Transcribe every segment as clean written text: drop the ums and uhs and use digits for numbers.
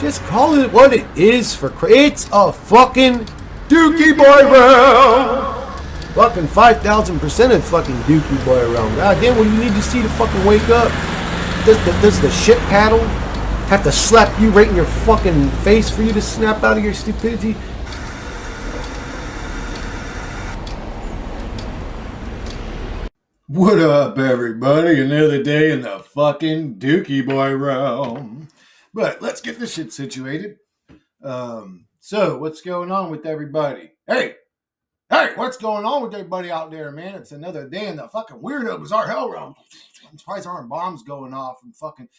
Just call it what it is it's a fucking Dookie Boy round. Fucking 5,000% of fucking Dookie Boy round. God damn, what you need to see to fucking wake up? Does the shit paddle have to slap you right in your fucking face for you to snap out of your stupidity? What up, everybody? Another day in the fucking Dookie Boy realm. But let's get this shit situated. So what's going on with everybody? Hey, what's going on with everybody out there, man? It's another day in the fucking weirdo bizarre hell realm. I'm surprised there aren't bombs going off and fucking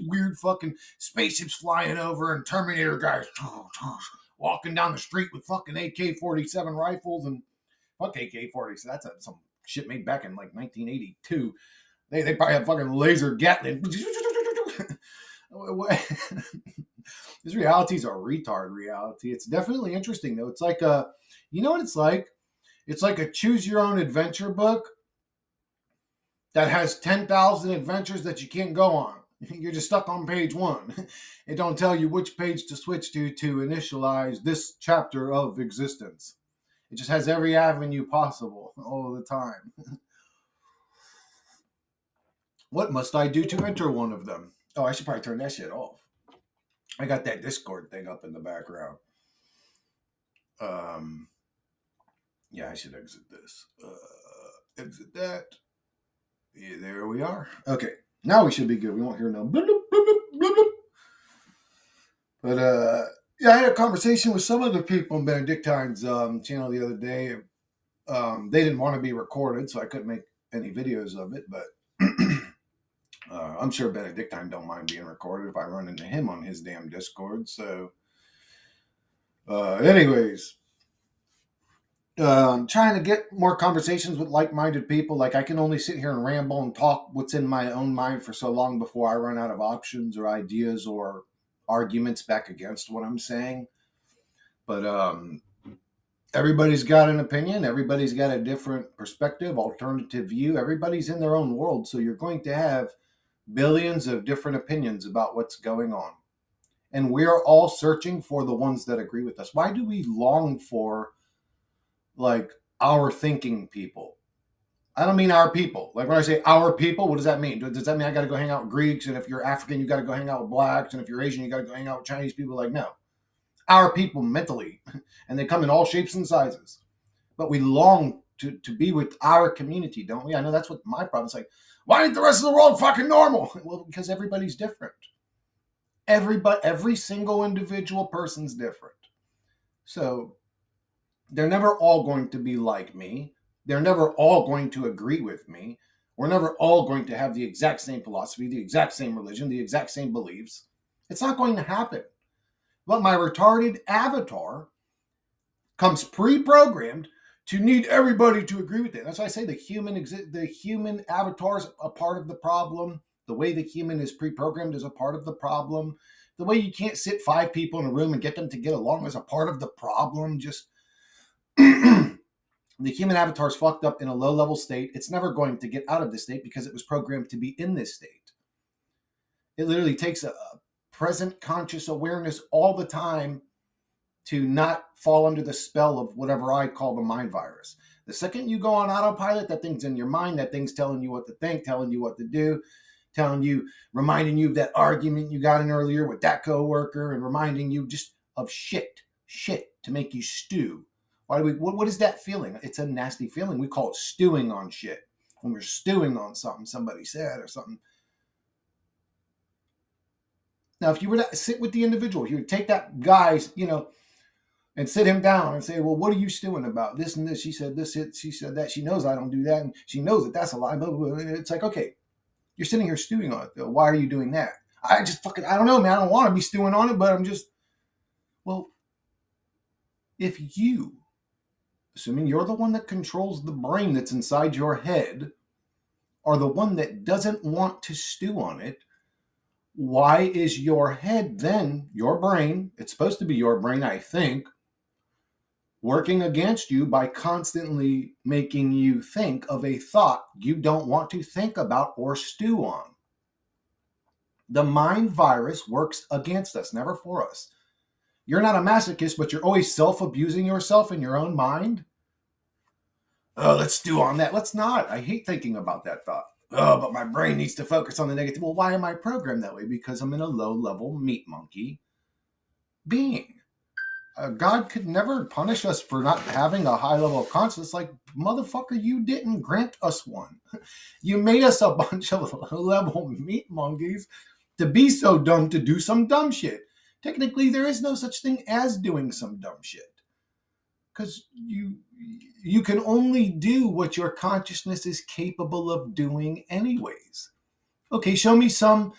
weird fucking spaceships flying over and Terminator guys walking down the street with fucking AK-47 rifles and fuck AK-47. That's some shit made back in like 1982. They probably have fucking laser Gatling. This reality is a retard reality. It's definitely interesting though. It's like you know what it's like? It's like a choose your own adventure book that has 10,000 adventures that you can't go on. You're just stuck on page 1. It don't tell you which page to switch to initialize this chapter of existence. It just has every avenue possible all the time. What must I do to enter one of them? Oh, I should probably turn that shit off. I got that Discord thing up in the background. Yeah, I should exit this. Exit that. Yeah, there we are. Okay, now we should be good. We won't hear no bloop, bloop, bloop, bloop, bloop. But yeah, I had a conversation with some of the people on Benedictine's channel the other day. They didn't want to be recorded, so I couldn't make any videos of it, but I'm sure Benedictine don't mind being recorded if I run into him on his damn Discord. So, anyways, trying to get more conversations with like-minded people. Like I can only sit here and ramble and talk what's in my own mind for so long before I run out of options or ideas or arguments back against what I'm saying. But everybody's got an opinion. Everybody's got a different perspective, alternative view. Everybody's in their own world. So you're going to have billions of different opinions about what's going on. And we're all searching for the ones that agree with us. Why do we long for, like, our thinking people? I don't mean our people. Like when I say our people, what does that mean? Does that mean I got to go hang out with Greeks? And if you're African, you got to go hang out with blacks. And if you're Asian, you got to go hang out with Chinese people? Like, no. Our people mentally. And they come in all shapes and sizes. But we long to be with our community, don't we? I know that's what my problem is. Like, why ain't the rest of the world fucking normal? Well, because everybody's different. Every single individual person's different. So they're never all going to be like me. They're never all going to agree with me. We're never all going to have the exact same philosophy, the exact same religion, the exact same beliefs. It's not going to happen. But my retarded avatar comes pre-programmed to need everybody to agree with it. That's why I say the human avatar is a part of the problem. The way the human is pre-programmed is a part of the problem. The way you can't sit 5 people in a room and get them to get along is a part of the problem. Just the human avatar is fucked up in a low-level state. It's never going to get out of this state because it was programmed to be in this state. It literally takes a present conscious awareness all the time to not fall under the spell of whatever I call the mind virus. The second you go on autopilot, that thing's in your mind, that thing's telling you what to think, telling you what to do, reminding you of that argument you got in earlier with that coworker, and reminding you just of shit to make you stew. What is that feeling? It's a nasty feeling. We call it stewing on shit. When we're stewing on something somebody said or something. Now, if you were to sit with the individual, you would take that guy's, and sit him down and say, well, what are you stewing about? This and this. She said this, she said that. She knows I don't do that. And she knows that that's a lie. Blah, blah, blah. It's like, okay, you're sitting here stewing on it, though. Why are you doing that? I don't know, man. I don't want to be stewing on it, but I'm just, well, if you, assuming you're the one that controls the brain that's inside your head, are the one that doesn't want to stew on it, why is your head then, your brain, it's supposed to be your brain, I think, working against you by constantly making you think of a thought you don't want to think about or stew on? The mind virus works against us, never for us. You're not a masochist, but you're always self-abusing yourself in your own mind. Oh, let's stew on that. Let's not. I hate thinking about that thought. Oh, but my brain needs to focus on the negative. Well, why am I programmed that way? Because I'm in a low-level meat monkey being. God could never punish us for not having a high level of consciousness. Like, motherfucker, you didn't grant us one. You made us a bunch of low-level meat monkeys to be so dumb to do some dumb shit. Technically, there is no such thing as doing some dumb shit. Because you can only do what your consciousness is capable of doing anyways. Okay, show me some.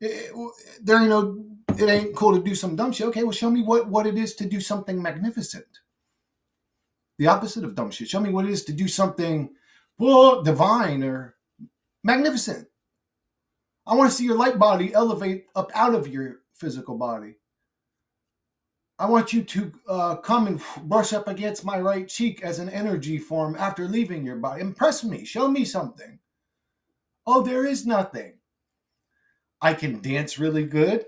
There ain't no. It ain't cool to do some dumb shit. Okay, well, show me what it is to do something magnificent. The opposite of dumb shit. Show me what it is to do something, well, divine or magnificent. I want to see your light body elevate up out of your physical body. I want you to come and brush up against my right cheek as an energy form after leaving your body. Impress me. Show me something. Oh, there is nothing. I can dance really good.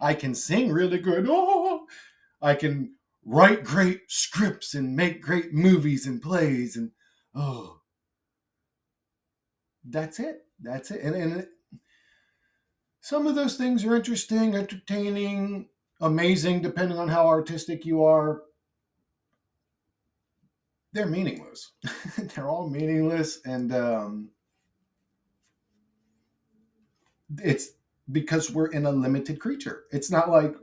I can sing really good. Oh, I can write great scripts and make great movies and plays. And oh, that's it. That's it. And some of those things are interesting, entertaining, amazing, depending on how artistic you are. They're meaningless. They're all meaningless. And it's because we're in a limited creature. It's not like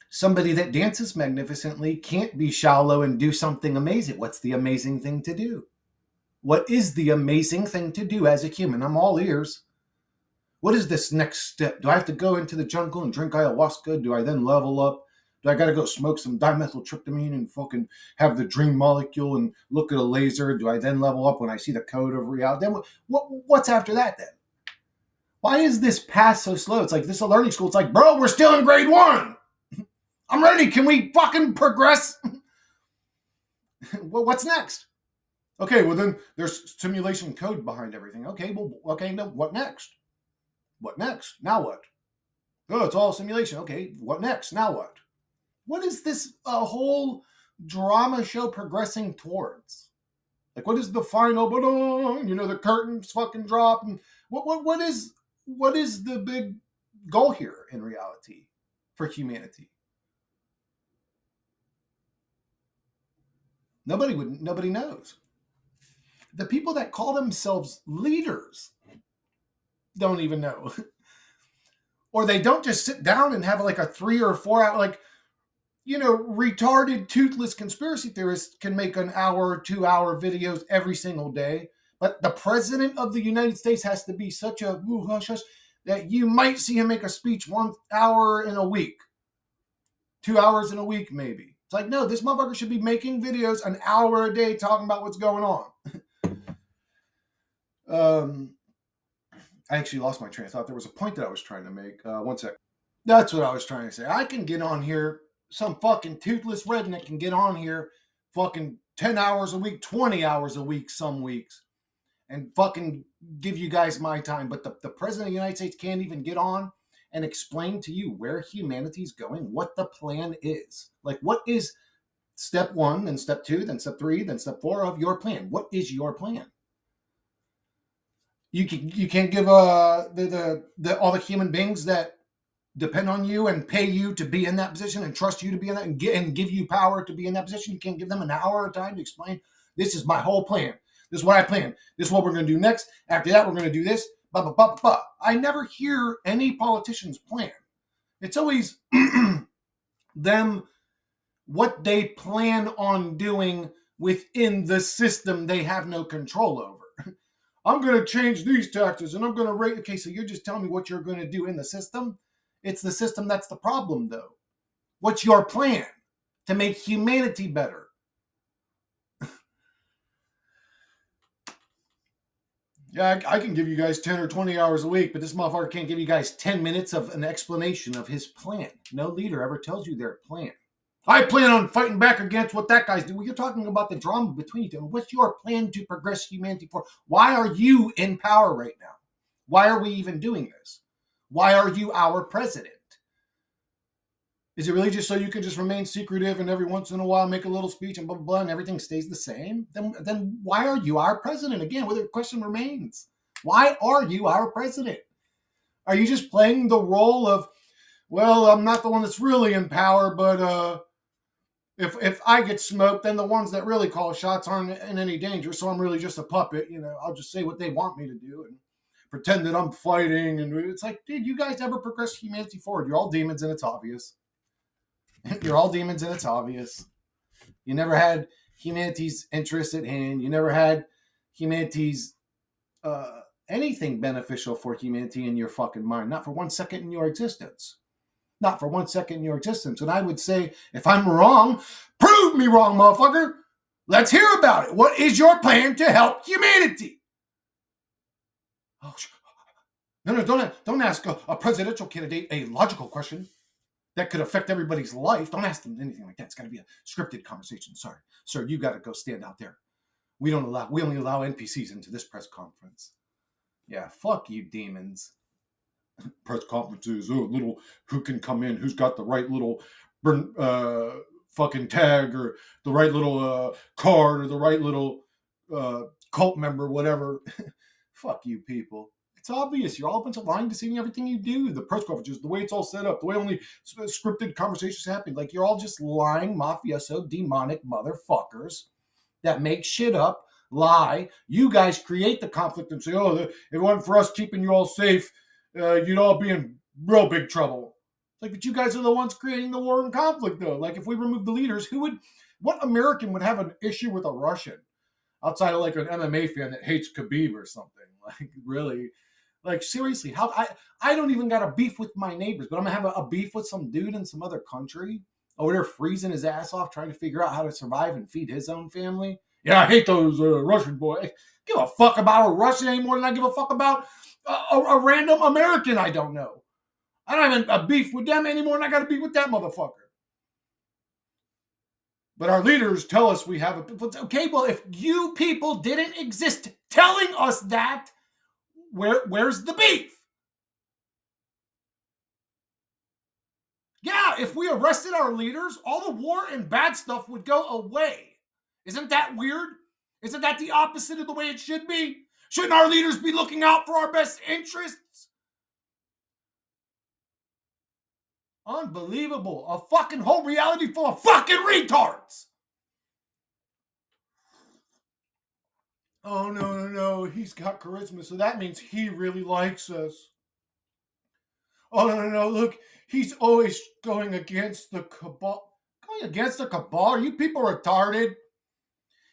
somebody that dances magnificently can't be shallow and do something amazing. What's the amazing thing to do? What is the amazing thing to do as a human? I'm all ears. What is this next step? Do I have to go into the jungle and drink ayahuasca? Do I then level up? Do I got to go smoke some dimethyltryptamine and fucking have the dream molecule and look at a laser? Do I then level up when I see the code of reality? Then what's after that then? Why is this path so slow? It's like this is a learning school. It's like, bro, we're still in grade 1. I'm ready. Can we fucking progress? Well, what's next? Okay, well then there's simulation code behind everything. Okay, well, okay, no, what next? What next? Now what? Oh, it's all simulation. Okay, what next? Now what? What is this whole drama show progressing towards? Like, what is the final? The curtains fucking drop, and what is the big goal here in reality for humanity? Nobody knows. The people that call themselves leaders don't even know. Or they don't just sit down and have like a 3 or 4 hour, like, retarded, toothless conspiracy theorists can make an hour or 2 hour videos every single day. But the president of the United States has to be such a hush hush that you might see him make a speech 1 hour in a week, 2 hours in a week, maybe. It's like, no, this motherfucker should be making videos an hour a day talking about what's going on. I actually lost my train of thought. There was a point that I was trying to make. One sec. That's what I was trying to say. I can get on here. Some fucking toothless redneck can get on here fucking 10 hours a week, 20 hours a week some weeks, and fucking give you guys my time. But the president of the United States can't even get on and explain to you where humanity's going, what the plan is. Like, what is step 1, then step 2, then step 3, then step 4 of your plan? What is your plan? You can't give all the human beings that depend on you and pay you to be in that position and trust you to be in that and give you power to be in that position. You can't give them an hour of time to explain, this is my whole plan. This is what I plan. This is what we're going to do next. After that, we're going to do this. Blah, blah, blah, blah. I never hear any politician's plan. It's always them, what they plan on doing within the system they have no control over. I'm going to change these taxes and I'm going to rate. Okay, so you're just telling me what you're going to do in the system? It's the system that's the problem, though. What's your plan to make humanity better? Yeah, I can give you guys 10 or 20 hours a week, but this motherfucker can't give you guys 10 minutes of an explanation of his plan. No leader ever tells you their plan. I plan on fighting back against what that guy's doing. Well, you're talking about the drama between you two. What's your plan to progress humanity forward? Why are you in power right now? Why are we even doing this? Why are you our president? Is it really just so you can just remain secretive and every once in a while make a little speech and blah, blah, blah, and everything stays the same? Then why are you our president? Again, well, the question remains. Why are you our president? Are you just playing the role of, well, I'm not the one that's really in power, but if I get smoked, then the ones that really call shots aren't in any danger, so I'm really just a puppet. I'll just say what they want me to do and pretend that I'm fighting. And it's like, dude, you guys ever progress humanity forward? You're all demons and it's obvious. You're all demons and it's obvious. You never had humanity's interest at hand. You never had humanity's anything beneficial for humanity in your fucking mind. Not for 1 second in your existence. Not for 1 second in your existence. And I would say, if I'm wrong, prove me wrong, motherfucker. Let's hear about it. What is your plan to help humanity? Oh, no, don't ask a presidential candidate a logical question that could affect everybody's life. Don't ask them anything like that. It's got to be a scripted conversation. Sorry, sir, you got to go stand out there. We only allow NPCs into this press conference. Yeah, fuck you, demons. Press conferences, who can come in, who's got the right little fucking tag or the right little card or the right little cult member, whatever. Fuck you people. It's obvious. You're all a bunch of lying, deceiving everything you do. The press conferences, the way it's all set up, the way only scripted conversations happen. Like, you're all just lying, mafioso, demonic motherfuckers that make shit up, lie. You guys create the conflict and say, oh, if it wasn't for us keeping you all safe, you'd all be in real big trouble. Like, but you guys are the ones creating the war and conflict, though. Like, if we remove the leaders, what American would have an issue with a Russian outside of like an MMA fan that hates Khabib or something? Like, really? Like, seriously, how I don't even got a beef with my neighbors, but I'm gonna have a beef with some dude in some other country over there freezing his ass off trying to figure out how to survive and feed his own family. Yeah, I hate those Russian boys. Give a fuck about a Russian any more than I give a fuck about a random American I don't know. I don't have a beef with them anymore than I got a beef with that motherfucker. But our leaders tell us we have a... Okay, well, if you people didn't exist telling us that, where's the beef? Yeah, if we arrested our leaders, all the war and bad stuff would go away. Isn't that weird? Isn't that the opposite of the way it should be? Shouldn't our leaders be looking out for our best interests? Unbelievable. A fucking whole reality full of fucking retards. Oh, no. He's got charisma, so that means he really likes us. Oh, no. Look, he's always going against the Cabal. Going against the Cabal? Are you people retarded?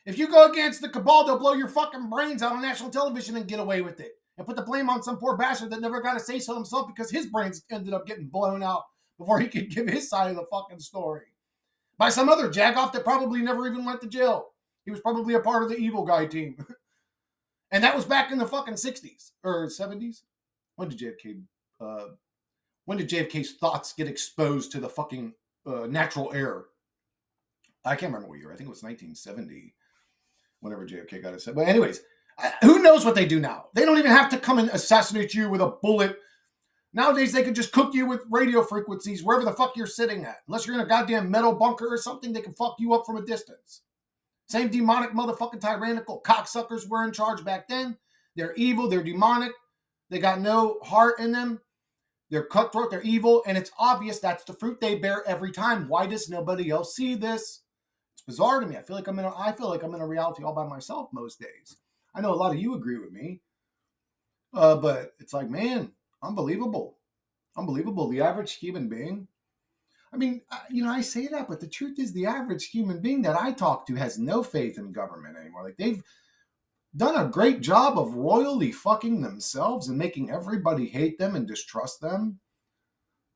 If you go against the Cabal, they'll blow your fucking brains out on national television and get away with it. And put the blame on some poor bastard that never got to say so himself because his brains ended up getting blown out before he could give his side of the fucking story. By some other jagoff that probably never even went to jail. He was probably a part of the evil guy team. And that was back in the fucking 60s or 70s. When did JFK's thoughts get exposed to the fucking natural air? I can't remember what year. I think it was 1970. Whenever JFK got it. But anyways, who knows what they do now? They don't even have to come and assassinate you with a bullet. Nowadays, they can just cook you with radio frequencies wherever the fuck you're sitting at. Unless you're in a goddamn metal bunker or something, they can fuck you up from a distance. Same demonic motherfucking tyrannical cocksuckers were in charge back then. They're evil. They're demonic. They got no heart in them. They're cutthroat. They're evil. And it's obvious that's the fruit they bear every time. Why does nobody else see this? It's bizarre to me. I feel like I'm in a reality all by myself most days. I know a lot of you agree with me, but it's like, man, unbelievable. The average human being. I mean, I say that, but the truth is, the average human being that I talk to has no faith in government anymore. Like, they've done a great job of royally fucking themselves and making everybody hate them and distrust them.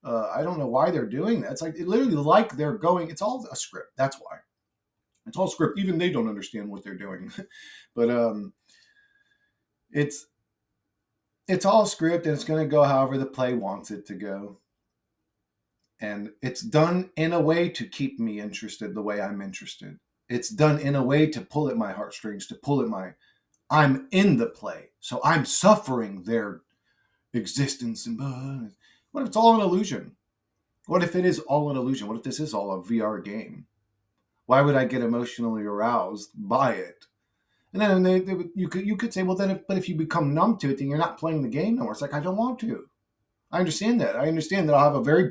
I don't know why they're doing that. It's like, literally like they're going. It's all a script. That's why. It's all script. Even they don't understand what they're doing. But it's all script, and it's going to go however the play wants it to go. And it's done in a way to keep me interested the way I'm interested. It's done in a way to pull at my heartstrings, to pull at I'm in the play. So I'm suffering their existence and what if it's all an illusion? What if it is all an illusion? What if this is all a VR game? Why would I get emotionally aroused by it? And then you could say, well, then, but if you become numb to it, then you're not playing the game no more. It's like, I don't want to. I understand that. I understand that I'll have a very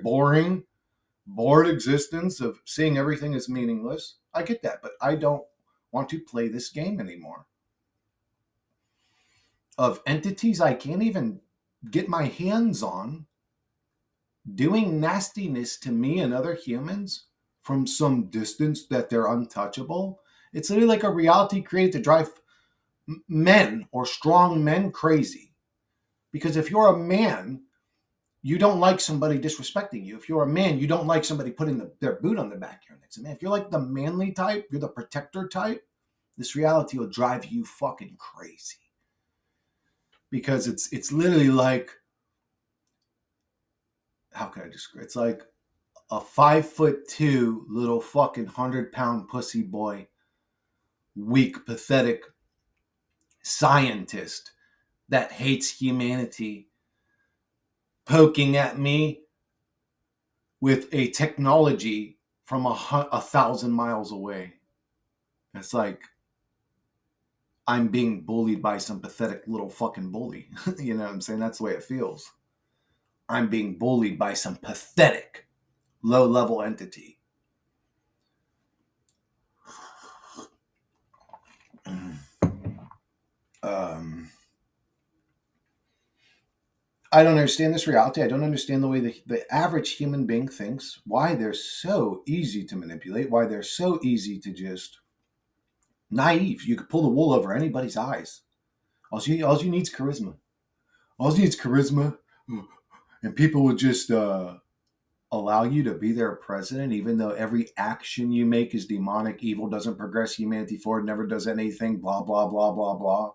bored existence of seeing everything as meaningless. I get that, but I don't want to play this game anymore. Of entities I can't even get my hands on doing nastiness to me and other humans from some distance that they're untouchable. It's literally like a reality created to drive men or strong men crazy. Because if you're a man, you don't like somebody disrespecting you. If you're a man, you don't like somebody putting their boot on the back of your neck. So, man, if you're like the manly type, you're the protector type, this reality will drive you fucking crazy. Because it's literally like, how can I describe? It's like a 5'2" little fucking 100-pound pussy boy, weak, pathetic scientist that hates humanity, poking at me with a technology from 1,000 miles away. It's like I'm being bullied by some pathetic little fucking bully. You know what I'm saying? That's the way it feels. I'm being bullied by some pathetic low-level entity. I don't understand this reality. I don't understand the way the average human being thinks, why they're so easy to manipulate, why they're so easy to just naive. You could pull the wool over anybody's eyes. All you need is charisma. All you need is charisma. And people would just allow you to be their president, even though every action you make is demonic, evil, doesn't progress humanity forward, never does anything, blah, blah, blah, blah, blah.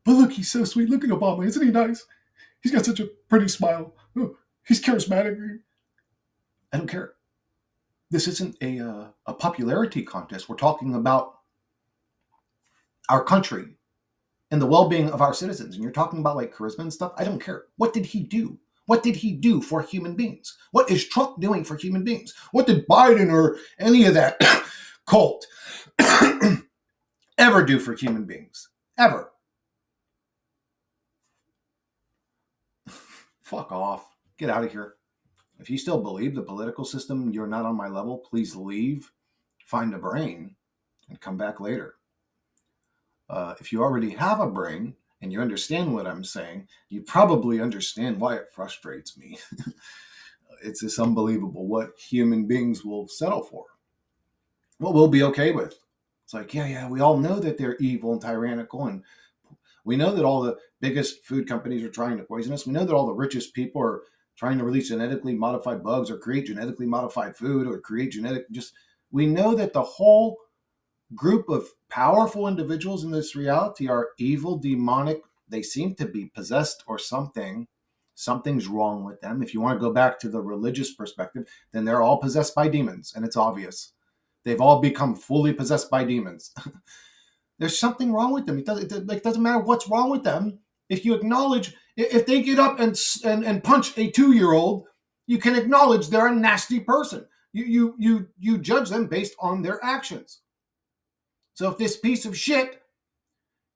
But look, he's so sweet. Look at Obama. Isn't he nice? He's got such a pretty smile. Oh, he's charismatic. I don't care. This isn't a popularity contest. We're talking about our country and the well-being of our citizens. And you're talking about like charisma and stuff. I don't care. What did he do? What did he do for human beings? What is Trump doing for human beings? What did Biden or any of that cult ever do for human beings? Ever. Fuck off. Get out of here. If you still believe the political system, you're not on my level, please leave, find a brain, and come back later. If you already have a brain and you understand what I'm saying, you probably understand why it frustrates me. It's just unbelievable what human beings will settle for, what we'll be okay with. It's like, yeah, we all know that they're evil and tyrannical, and we know that all the biggest food companies are trying to poison us. We know that all the richest people are trying to release genetically modified bugs or create genetically modified food or create we know that the whole group of powerful individuals in this reality are evil, demonic. They seem to be possessed or something. Something's wrong with them. If you want to go back to the religious perspective, then they're all possessed by demons, and it's obvious. They've all become fully possessed by demons. There's something wrong with them. It doesn't matter what's wrong with them. If you acknowledge, if they get up and punch a 2-year-old, you can acknowledge they're a nasty person. You judge them based on their actions. So if this piece of shit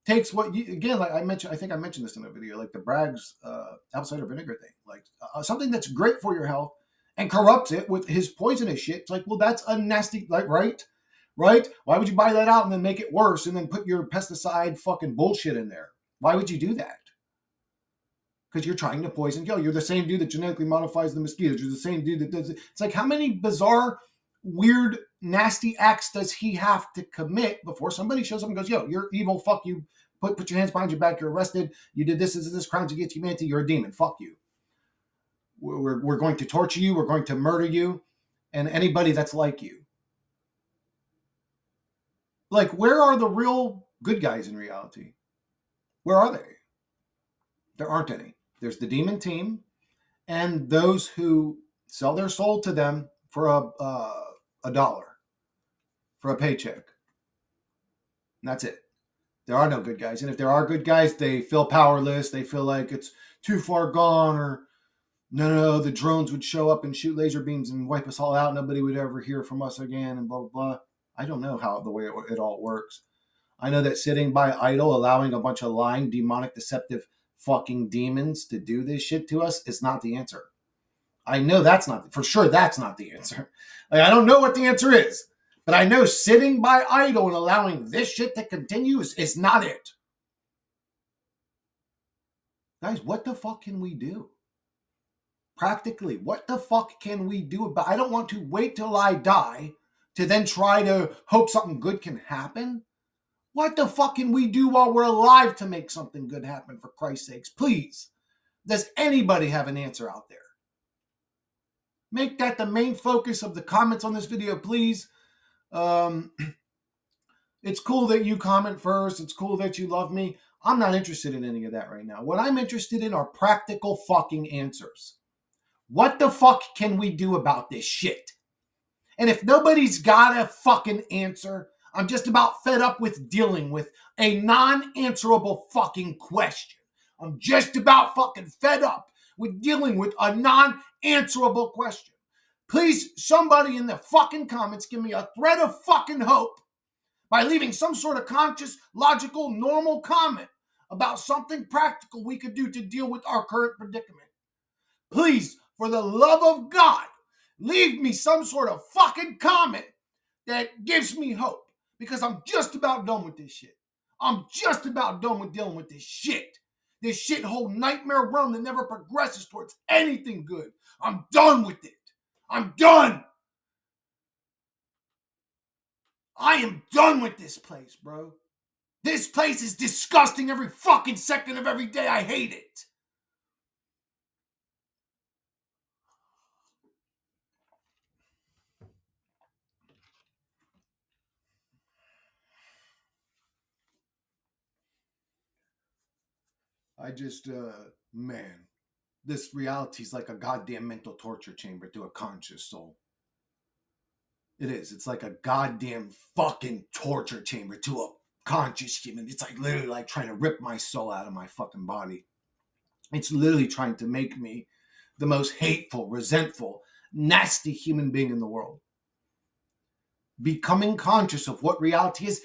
takes what you, again, like I mentioned, I think I mentioned this in a video, like the Bragg's apple cider vinegar thing, like something that's great for your health and corrupts it with his poisonous shit. It's like, well, that's a nasty, like, right? Right? Why would you buy that out and then make it worse and then put your pesticide fucking bullshit in there? Why would you do that? Because you're trying to poison kill. You're the same dude that genetically modifies the mosquitoes. You're the same dude that does it. It's like, how many bizarre, weird, nasty acts does he have to commit before somebody shows up and goes, yo, you're evil, fuck you. Put your hands behind your back, you're arrested. You did this crimes against humanity, you're a demon, fuck you. We're going to torture you, we're going to murder you, and anybody that's like you. Like, where are the real good guys in reality? Where are they? There aren't any. There's the demon team and those who sell their soul to them for a dollar, for a paycheck. And that's it. There are no good guys. And if there are good guys, they feel powerless. They feel like it's too far gone, or no, the drones would show up and shoot laser beams and wipe us all out. Nobody would ever hear from us again, and blah, blah, blah. I don't know how the way it all works. I know that sitting by idle, allowing a bunch of lying, demonic, deceptive fucking demons to do this shit to us is not the answer. I know that's not, for sure, that's not the answer. Like, I don't know what the answer is, but I know sitting by idle and allowing this shit to continue is not it. Guys, what the fuck can we do? Practically, what the fuck can we do about? I don't want to wait till I die to then try to hope something good can happen. What the fuck can we do while we're alive to make something good happen, for Christ's sakes? Please. Does anybody have an answer out there? Make that the main focus of the comments on this video, please. It's cool that you comment first. It's cool that you love me. I'm not interested in any of that right now. What I'm interested in are practical fucking answers. What the fuck can we do about this shit? And if nobody's got a fucking answer, I'm just about fed up with dealing with a non-answerable fucking question. I'm just about fucking fed up with dealing with a non-answerable question. Please, somebody in the fucking comments give me a thread of fucking hope by leaving some sort of conscious, logical, normal comment about something practical we could do to deal with our current predicament. Please, for the love of God, leave me some sort of fucking comment that gives me hope, because I'm just about done with this shit. I'm just about done with dealing with this shit. This shithole nightmare realm that never progresses towards anything good. I'm done with it. I'm done. I am done with this place, bro. This place is disgusting every fucking second of every day. I hate it. I just, man, this reality is like a goddamn mental torture chamber to a conscious soul. It is. It's like a goddamn fucking torture chamber to a conscious human. It's like literally like trying to rip my soul out of my fucking body. It's literally trying to make me the most hateful, resentful, nasty human being in the world. Becoming conscious of what reality is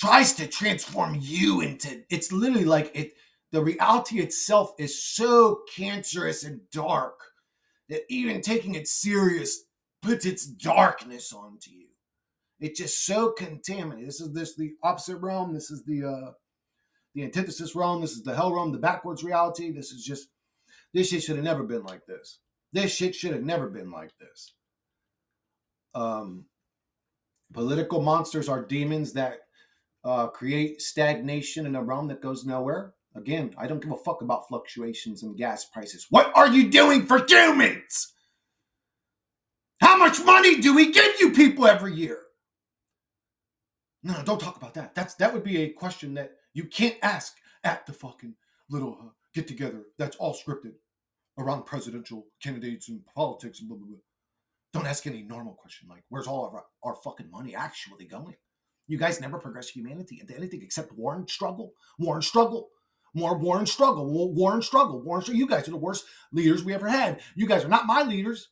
tries to transform you into, it's literally like it, the reality itself is so cancerous and dark that even taking it serious puts its darkness onto you. It's just so contaminated. This is the opposite realm. This is the antithesis realm. This is the hell realm, the backwards reality. This shit should have never been like this. This shit should have never been like this. Political monsters are demons that create stagnation in a realm that goes nowhere. Again, I don't give a fuck about fluctuations in gas prices. What are you doing for humans? How much money do we give you people every year? No, don't talk about that. That would be a question that you can't ask at the fucking little get together. That's all scripted around presidential candidates and politics and blah, blah, blah. Don't ask any normal question like, where's all of our fucking money actually going? You guys never progress humanity into anything except war and struggle. War and struggle. More war and struggle. War and struggle. War and struggle. You guys are the worst leaders we ever had. You guys are not my leaders.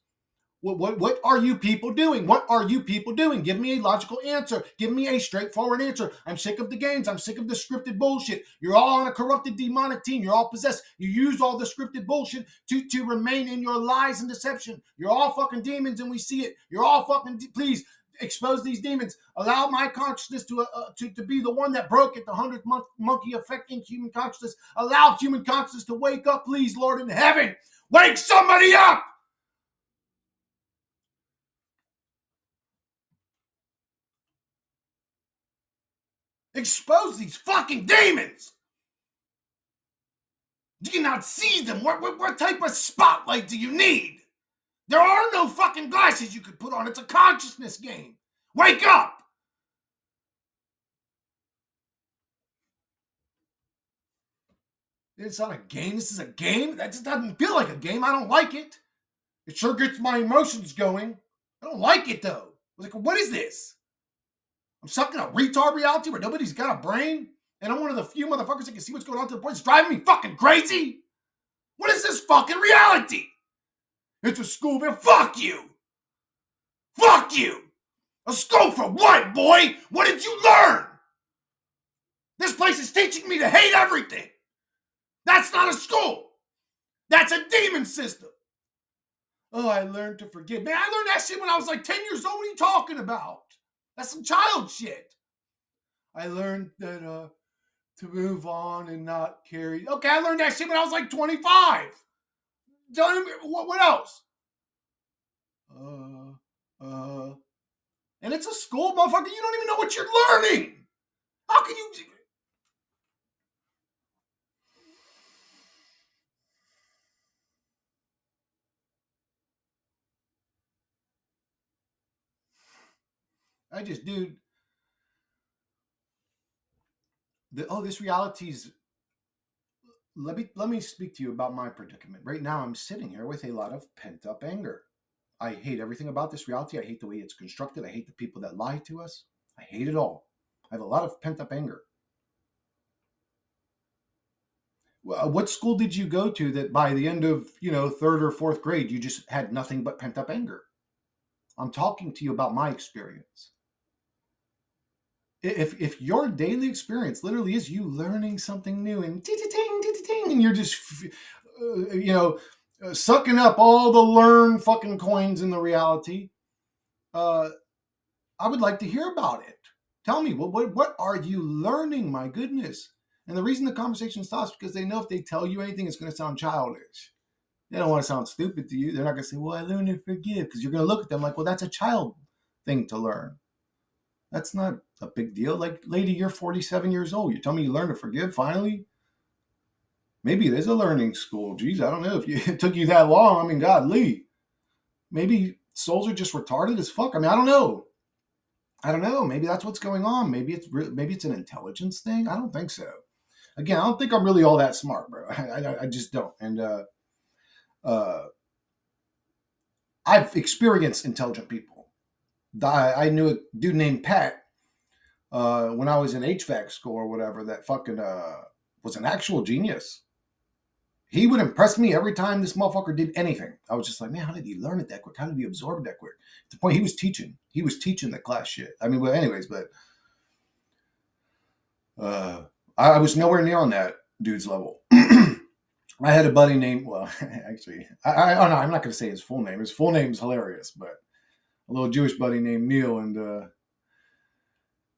What are you people doing? What are you people doing? Give me a logical answer. Give me a straightforward answer. I'm sick of the games. I'm sick of the scripted bullshit. You're all on a corrupted demonic team. You're all possessed. You use all the scripted bullshit to remain in your lies and deception. You're all fucking demons and we see it. You're all fucking, please expose these demons. Allow my consciousness to be the one that broke it, the 100th monkey effect in human consciousness. Allow human consciousness to wake up, please, Lord in heaven. Wake somebody up! Expose these fucking demons! Do you not see them? What type of spotlight do you need? There are no fucking glasses you could put on. It's a consciousness game. Wake up! It's not a game. This is a game? That just doesn't feel like a game. I don't like it. It sure gets my emotions going. I don't like it, though. Like, what is this? I'm stuck in a retard reality where nobody's got a brain? And I'm one of the few motherfuckers that can see what's going on to the point it's driving me fucking crazy. What is this fucking reality? It's a school, man. Fuck you. Fuck you. A school for what, boy? What did you learn? This place is teaching me to hate everything. That's not a school. That's a demon system. Oh, I learned to forgive. Man, I learned that shit when I was like 10 years old. What are you talking about? That's some child shit. I learned that to move on and not carry. Okay, I learned that shit when I was like 25. What else? And it's a school, motherfucker. You don't even know what you're learning. How can you? Dude. This reality's. Let me speak to you about my predicament. Right now, I'm sitting here with a lot of pent up anger. I hate everything about this reality. I hate the way it's constructed. I hate the people that lie to us. I hate it all. I have a lot of pent up anger. What school did you go to that by the end of, third or fourth grade, you just had nothing but pent up anger? I'm talking to you about my experience. If your daily experience literally is you learning something new and ting, and you're just, sucking up all the learned fucking coins in the reality, I would like to hear about it. Tell me, what are you learning? My goodness. And the reason the conversation stops because they know if they tell you anything, it's going to sound childish. They don't want to sound stupid to you. They're not going to say, well, I learned to forgive, because you're going to look at them like, well, that's a child thing to learn. That's not a big deal. Like, lady, you're 47 years old. You tell me you learned to forgive finally? Maybe it is a learning school. Geez, I don't know if it took you that long. I mean, God, Lee. Maybe souls are just retarded as fuck. I mean, I don't know. Maybe that's what's going on. Maybe it's an intelligence thing. I don't think so. Again, I don't think I'm really all that smart, bro. I just don't. And I've experienced intelligent people. I knew a dude named Pat when I was in HVAC school or whatever that fucking was an actual genius. He would impress me every time this motherfucker did anything. I was just like, man, how did he learn it that quick? How did he absorb it that quick? At the point he was teaching the class shit. I mean, but anyways, I was nowhere near on that dude's level. I had a buddy named, well, actually, oh no, I'm not going to say his full name. His full name's hilarious, but a little Jewish buddy named Neil, and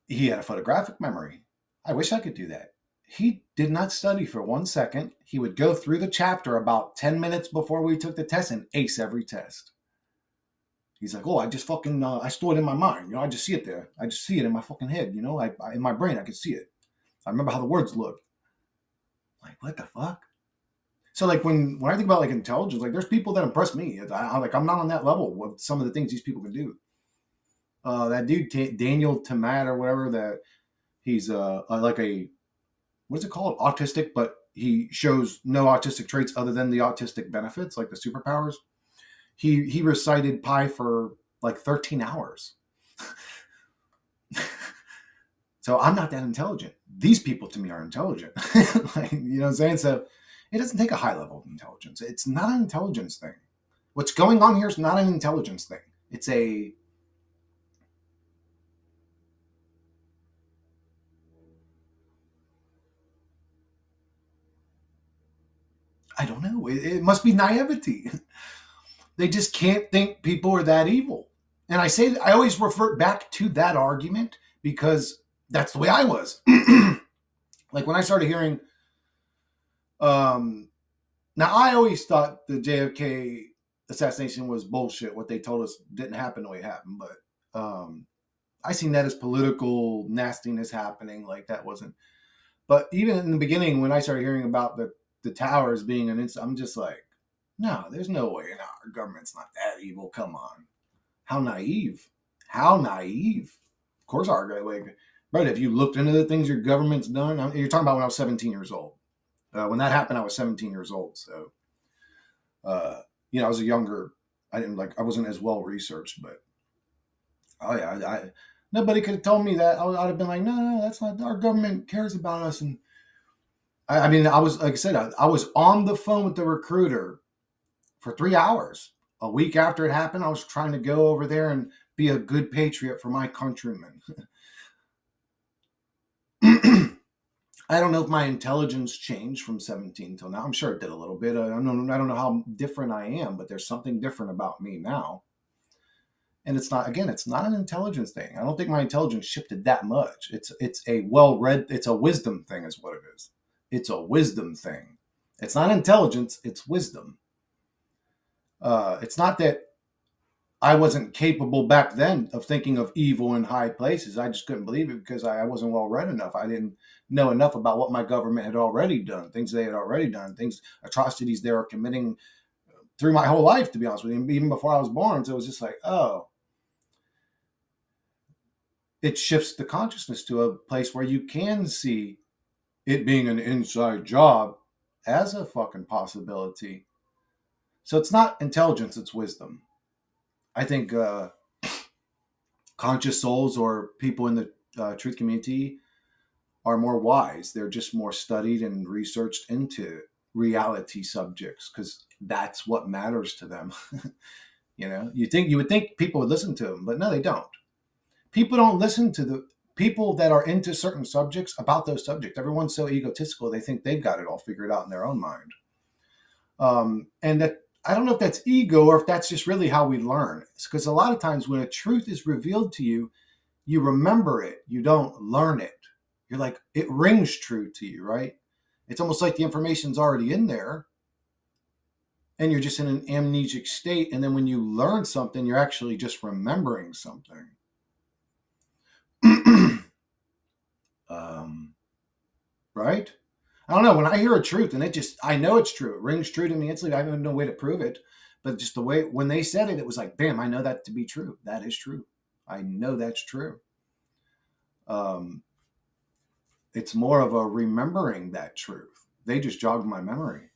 he had a photographic memory. I wish I could do that. He did not study for 1 second. He would go through the chapter about 10 minutes before we took the test and ace every test. He's like, oh, I just fucking, I store it in my mind. I just see it there. I just see it in my fucking head. In my brain, I can see it. I remember how the words look. Like, what the fuck? So, like, when I think about, like, intelligence, like, there's people that impress me. I'm not on that level with some of the things these people can do. That dude, Daniel Tamat or whatever, that he's like a, what is it called? Autistic, but he shows no autistic traits other than the autistic benefits, like the superpowers. He recited pi for like 13 hours. So I'm not that intelligent. These people to me are intelligent. Like, you know what I'm saying? So it doesn't take a high level of intelligence. It's not an intelligence thing. What's going on here is not an intelligence thing. It's a, I don't know. It must be naivety. They just can't think people are that evil. And I always refer back to that argument because that's the way I was. Like when I started hearing, now I always thought the JFK assassination was bullshit. What they told us didn't happen the way it happened, but I seen that as political nastiness happening. Like that wasn't. But even in the beginning, when I started hearing about the towers being an incident, I'm just like, no, there's no way. No, our government's not that evil. Come on. How naive. How naive. Of course, like, right, if you looked into the things your government's done, you're talking about when I was 17 years old. When that happened, I was 17 years old. So, I was a younger, I wasn't as well researched, but oh yeah, Nobody could have told me that. I'd have been like, no, that's not, our government cares about us. And I mean, I was, like I said, I was on the phone with the recruiter for 3 hours. A week after it happened, I was trying to go over there and be a good patriot for my countrymen. I don't know if my intelligence changed from 17 till now. I'm sure it did a little bit. I don't know how different I am, but there's something different about me now. And it's not, again, it's not an intelligence thing. I don't think my intelligence shifted that much. It's a well-read, it's a wisdom thing is what it is. It's a wisdom thing. It's not intelligence, it's wisdom. It's not that I wasn't capable back then of thinking of evil in high places. I just couldn't believe it because I wasn't well read enough. I didn't know enough about what my government had already done, things they had already done, things, atrocities they were committing through my whole life, to be honest with you, even before I was born. So it was just like, oh, it shifts the consciousness to a place where you can see it being an inside job as a fucking possibility. So it's not intelligence, it's wisdom. I think conscious souls or people in the truth community are more wise. They're just more studied and researched into reality subjects because that's what matters to them. You would think people would listen to them, but no, they don't. People don't listen to the people that are into certain subjects about those subjects. Everyone's so egotistical; they think they've got it all figured out in their own mind. And that, I don't know if that's ego or if that's just really how we learn. It's because a lot of times when a truth is revealed to you, you remember it. You don't learn it. You're like, it rings true to you, right? It's almost like the information's already in there and you're just in an amnesic state. And then when you learn something, you're actually just remembering something. Right? I don't know. When I hear a truth and I know it's true. It rings true to me instantly. I have no way to prove it. But just the way, when they said it, it was like, bam, I know that to be true. That is true. I know that's true. It's more of a remembering that truth. They just jogged my memory.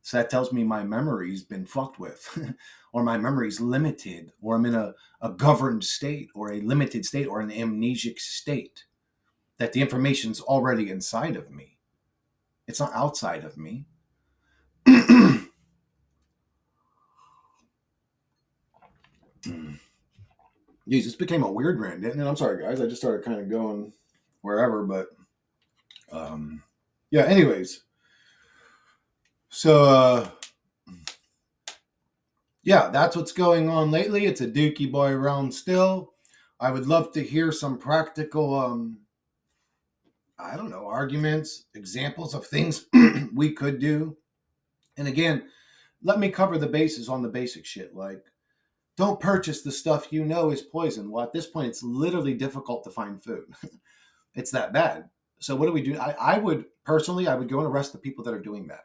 So that tells me my memory's been fucked with, or my memory's limited, or I'm in a governed state, or a limited state, or an amnesic state, that the information's already inside of me. It's not outside of me. Jeez, this became a weird rant, didn't it? I'm sorry, guys. I just started kind of going wherever, but yeah, anyways. So, yeah, that's what's going on lately. It's a Dookie Boy realm still. I would love to hear some practical, I don't know, arguments, examples of things we could do. And again, let me cover the bases on the basic shit. Like, don't purchase the stuff you know is poison. Well, at this point, it's literally difficult to find food. It's that bad. So what do we do? I would personally, I would go and arrest the people that are doing that.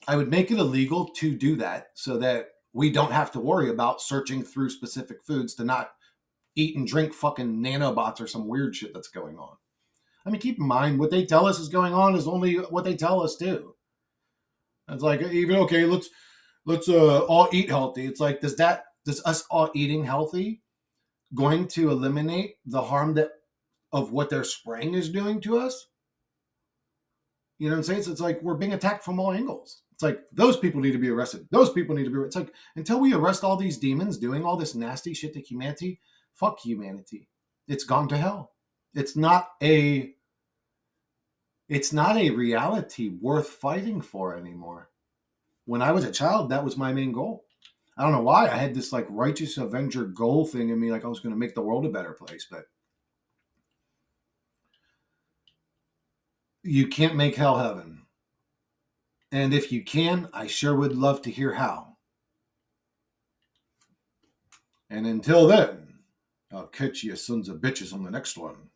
I would make it illegal to do that so that we don't have to worry about searching through specific foods to not eat and drink fucking nanobots or some weird shit that's going on. I mean, keep in mind, what they tell us is going on is only what they tell us too. It's like, even, okay, let's all eat healthy. It's like, does us all eating healthy going to eliminate the harm that of what their spraying is doing to us? You know what I'm saying? So it's like we're being attacked from all angles. It's like those people need to be arrested. Those people need to be arrested. It's like, until we arrest all these demons doing all this nasty shit to humanity, fuck humanity. It's gone to hell. It's not a reality worth fighting for anymore. When I was a child, that was my main goal. I don't know why. I had this like righteous avenger goal thing in me, like I was going to make the world a better place, but you can't make hell heaven. And if you can, I sure would love to hear how. And until then, I'll catch you sons of bitches on the next one.